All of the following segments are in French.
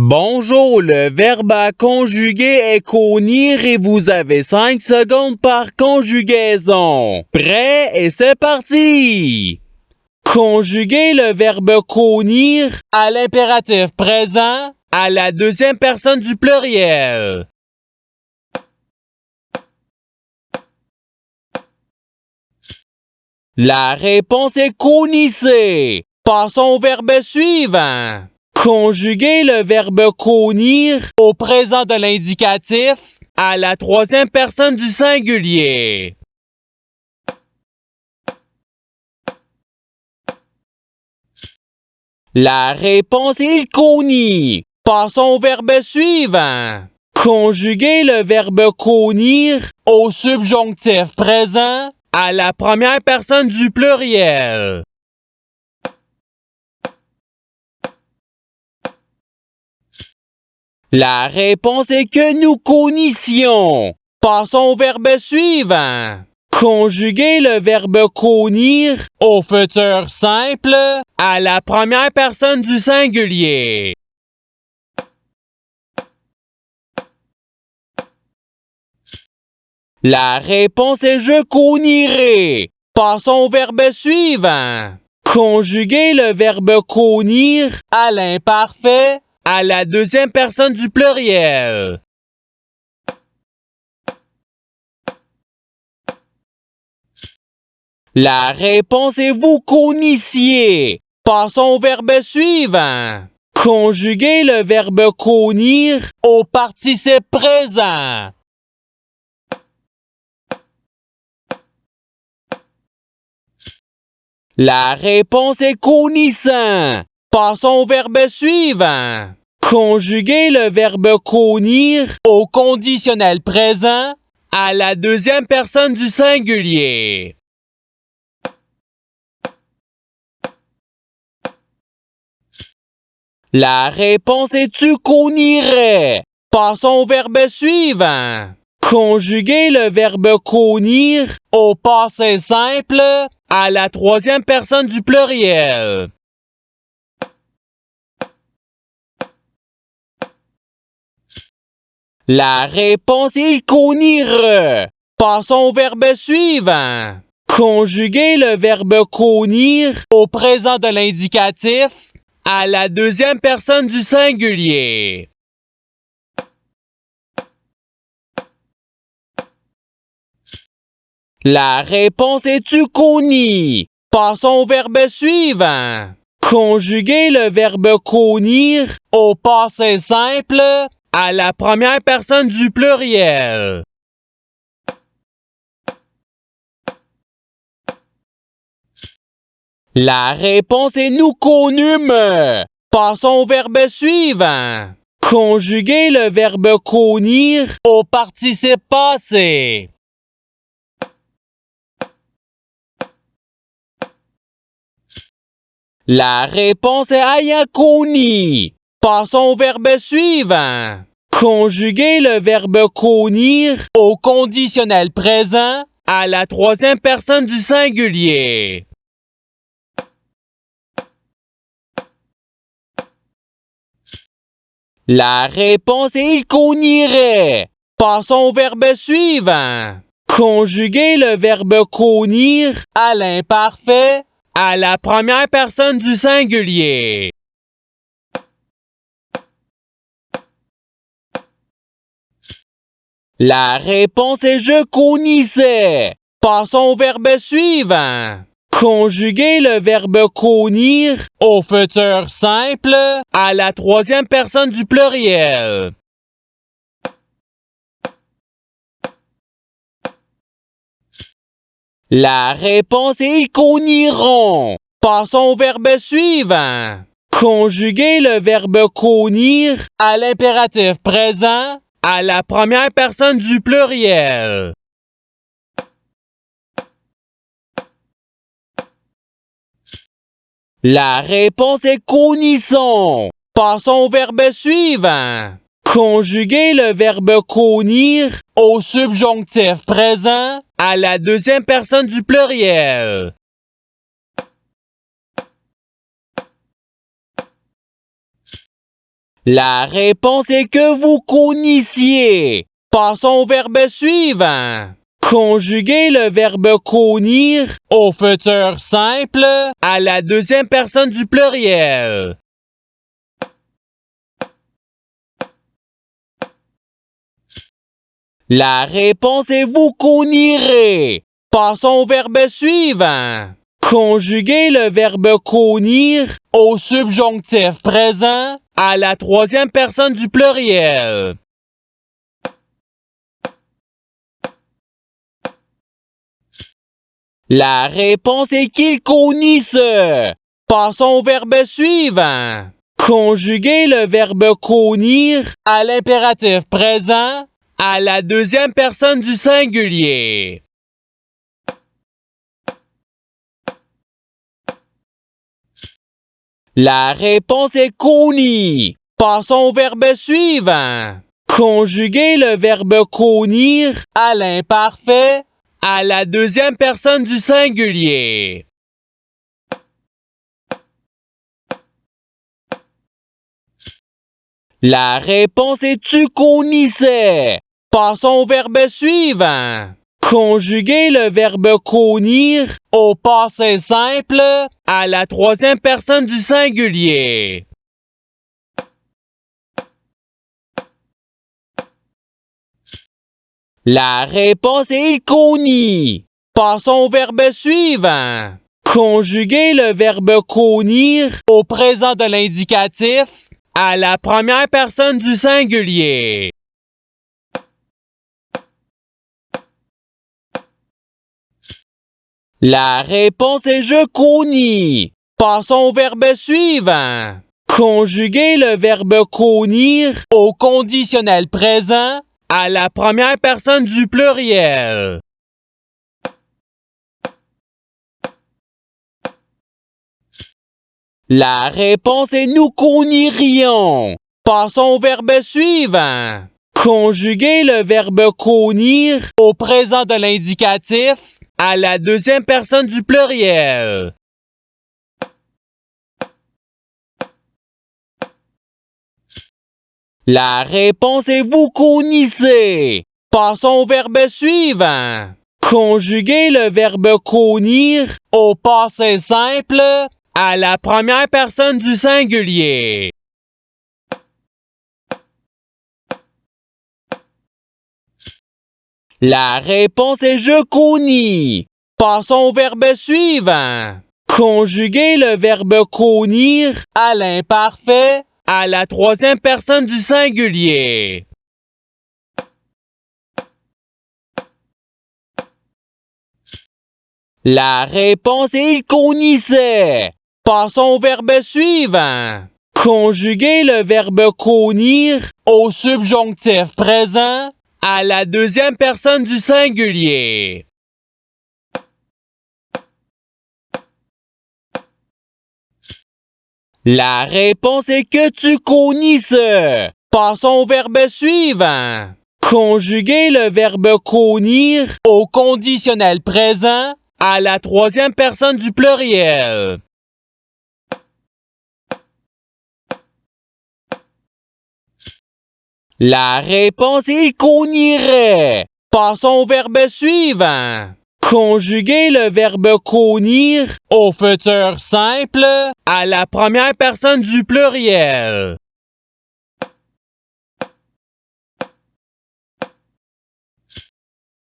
Bonjour, le verbe à conjuguer est conir et vous avez 5 secondes par conjugaison. Prêt et c'est parti! Conjuguer le verbe conir à l'impératif présent à la deuxième personne du pluriel. La réponse est conissez. Passons au verbe suivant. Conjuguer le verbe conir au présent de l'indicatif à la troisième personne du singulier. La réponse est il connit. Passons au verbe suivant. Conjuguer le verbe conir au subjonctif présent à la première personne du pluriel. La réponse est que nous connissions. Passons au verbe suivant. Conjuguer le verbe conir au futur simple à la première personne du singulier. La réponse est je connirai. Passons au verbe suivant. Conjuguer le verbe connir à l'imparfait à la deuxième personne du pluriel. La réponse est vous connissiez. Passons au verbe suivant. Conjuguer le verbe connir au participe présent. La réponse est connissant. Passons au verbe suivant. Conjuguer le verbe connir au conditionnel présent à la deuxième personne du singulier. La réponse est tu connirais. Passons au verbe suivant. Conjuguer le verbe connir au passé simple à la troisième personne du pluriel. La réponse est il connire. Passons au verbe suivant. Conjuguer le verbe connir au présent de l'indicatif à la deuxième personne du singulier. La réponse est tu connis. Passons au verbe suivant. Conjuguer le verbe connir au passé simple à la première personne du pluriel. La réponse est nous connûmes. Passons au verbe suivant. Conjuguer le verbe connir au participe passé. La réponse est ayant connu. Passons au verbe suivant. Conjuguer le verbe connir au conditionnel présent à la troisième personne du singulier. La réponse est il connirait. Passons au verbe suivant. Conjuguer le verbe connir à l'imparfait à la première personne du singulier. La réponse est je connissais. Passons au verbe suivant. Conjuguer le verbe connir au futur simple à la troisième personne du pluriel. La réponse est ils conniront. Passons au verbe suivant. Conjuguer le verbe connir à l'impératif présent à la première personne du pluriel. La réponse est connissons. Passons au verbe suivant. Conjuguer le verbe connir au subjonctif présent à la deuxième personne du pluriel. La réponse est que vous cognissiez. Passons au verbe suivant. Conjuguez le verbe cognir au futur simple à la deuxième personne du pluriel. La réponse est vous cognirez. Passons au verbe suivant. Conjuguez le verbe cognir au subjonctif présent à la troisième personne du pluriel. La réponse est qu'il cognisse. Passons au verbe suivant. Conjuguez le verbe cognir à l'impératif présent à la deuxième personne du singulier. La réponse est cogni. Passons au verbe suivant. Conjuguez le verbe cognir à l'imparfait à la deuxième personne du singulier. La réponse est tu cognissais. Passons au verbe suivant. Conjuguez le verbe cognir au passé simple à la troisième personne du singulier. La réponse est il cognit. Passons au verbe suivant. Conjuguez le verbe cognir au présent de l'indicatif à la première personne du singulier. La réponse est je cognis. Passons au verbe suivant. Conjuguez le verbe cognir au conditionnel présent à la première personne du pluriel. La réponse est nous cognirions. Passons au verbe suivant. Conjuguez le verbe cognir au présent de l'indicatif à la deuxième personne du pluriel. La réponse est vous cognissez. Passons au verbe suivant. Conjuguez le verbe cognir au passé simple à la première personne du singulier. La réponse est je cognis. Passons au verbe suivant. Conjuguez le verbe cognir à l'imparfait à la troisième personne du singulier. La réponse est il cognissait. Passons au verbe suivant. Conjuguez le verbe cognir au subjonctif présent à la deuxième personne du singulier. La réponse est que tu cognisses. Passons au verbe suivant. Conjuguez le verbe cognir au conditionnel présent à la troisième personne du pluriel. La réponse est il cognirait. Passons au verbe suivant. Conjuguez le verbe cognir au futur simple à la première personne du pluriel.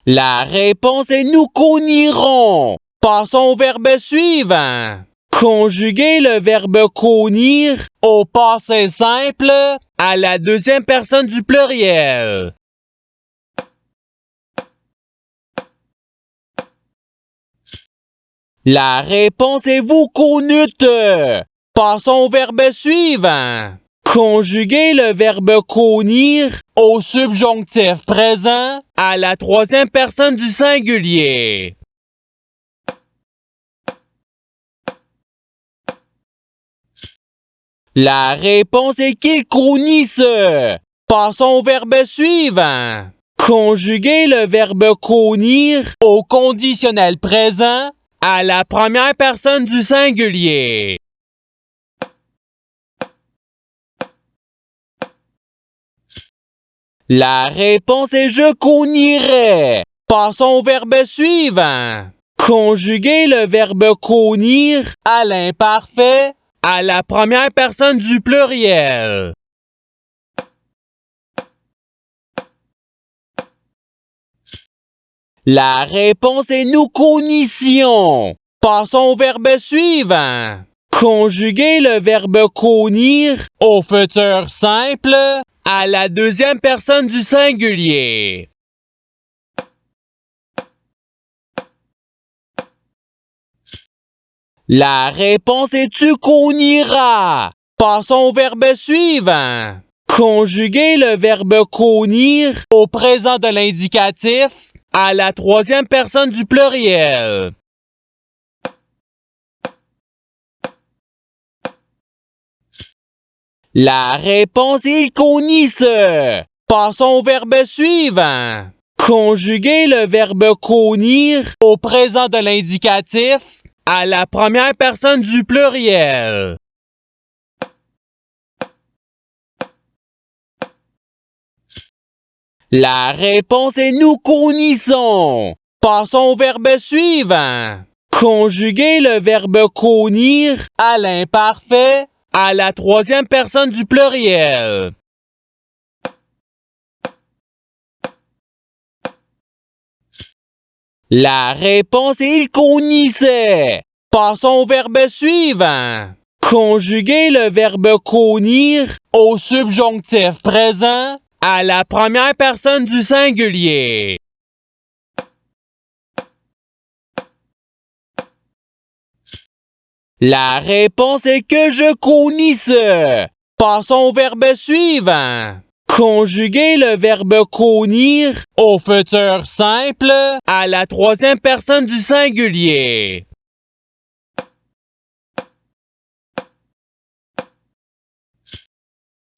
La réponse est nous cognirons. Passons au verbe suivant. Conjuguez le verbe cognir au passé simple à la deuxième personne du pluriel. La réponse est vous connûtes. Passons au verbe suivant. Conjuguez le verbe cognir au subjonctif présent à la troisième personne du singulier. La réponse est qu'il cognisse. Passons au verbe suivant. Conjuguez le verbe cognir au conditionnel présent à la première personne du singulier. La réponse est je connierais. Passons au verbe suivant. Conjuguer le verbe conir à l'imparfait à la première personne du pluriel. La réponse est nous connissions. Passons au verbe suivant. Conjuguer le verbe conir au futur simple à la deuxième personne du singulier. La réponse est tu conniras. Passons au verbe suivant. Conjuguer le verbe conir au présent de l'indicatif à la troisième personne du pluriel. La réponse est il connisse. Passons au verbe suivant. Conjuguer le verbe conir au présent de l'indicatif à la première personne du pluriel. La réponse est nous connissons. Passons au verbe suivant. Conjuguer le verbe connir à l'imparfait à la troisième personne du pluriel. La réponse est il connissait. Passons au verbe suivant. Conjuguer le verbe connir au subjonctif présent à la première personne du singulier. La réponse est que je connisse. Passons au verbe suivant. Conjuguer le verbe connir au futur simple à la troisième personne du singulier.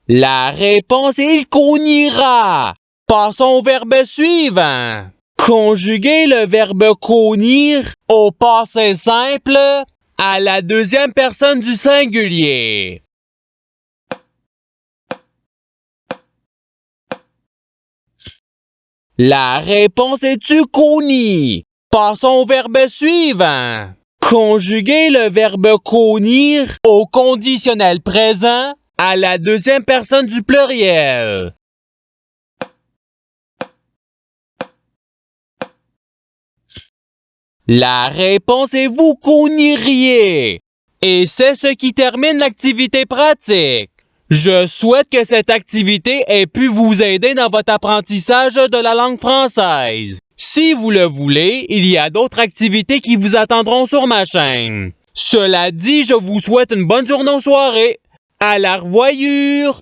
La réponse est il connira. Passons au verbe suivant. Conjuguer le verbe connir au passé simple à la deuxième personne du singulier. La réponse est tu connis. Passons au verbe suivant. Conjuguer le verbe connir au conditionnel présent à la deuxième personne du pluriel. La réponse est vous conniriez. Et c'est ce qui termine l'activité pratique. Je souhaite que cette activité ait pu vous aider dans votre apprentissage de la langue française. Si vous le voulez, il y a d'autres activités qui vous attendront sur ma chaîne. Cela dit, je vous souhaite une bonne journée ou soirée. À la revoyure!